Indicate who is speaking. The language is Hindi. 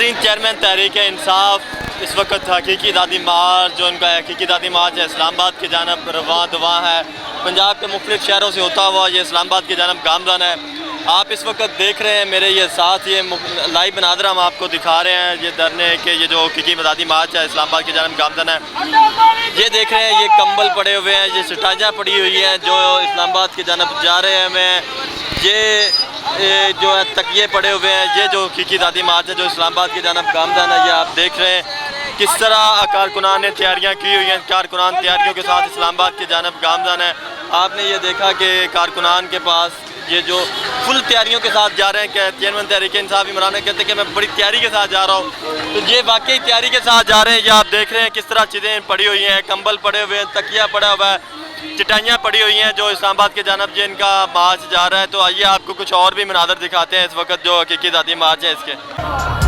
Speaker 1: बेहतरीन चेयरमैन तहरीक इंसाफ इस वक्त हकीकी दादी मार्च जो उनका हकीकी दादी मार्च है इस्लामाबाद की जानब रवां दवां है। पंजाब के मुख्तलिफ शहरों से होता हुआ ये इस्लामाबाद की जानब गामज़न है। आप इस वक्त देख रहे हैं मेरे ये साथ ये लाइव बनादर हम आपको दिखा रहे हैं ये धरने के ये जो हकीकी दादी मार्च है इस्लामाबाद की जानब गामज़न है। ये देख रहे हैं ये कंबल पड़े हुए हैं, ये चटाइयाँ पड़ी हुई हैं जो इस्लामाबाद की जानब जा रहे हैं। मैं ये जो है तकिए पड़े हुए हैं, ये जो हकीकी दादी मार्च है जो इस्लामाबाद की जानब गामज़न है। ये आप देख रहे हैं किस तरह कारकुनान ने तैयारियाँ की हुई हैं। कारकुनान तैयारियों के साथ इस्लामाबाद की जानब गामज़न है। आपने ये देखा कि कारकुनान के पास ये जो फुल तैयारियों के साथ जा रहे हैं। क्या चेयरमैन तहरीक इंसाफ इमरान कहते हैं कि मैं बड़ी तैयारी के साथ जा रहा हूँ, तो ये वाकई तैयारी के साथ जा रहे हैं। ये आप देख रहे हैं किस तरह चीज़ें पड़ी हुई हैं, कंबल पड़े हुए हैं, तकिया पड़ा हुआ है, चटाइयाँ पड़ी हुई हैं जो इस्लामाबाद के जानब जिनका मार्च जा रहा है। तो आइए आपको कुछ और भी मनाज़र दिखाते हैं इस वक्त जो हकीकी दादी मार्च है इसके।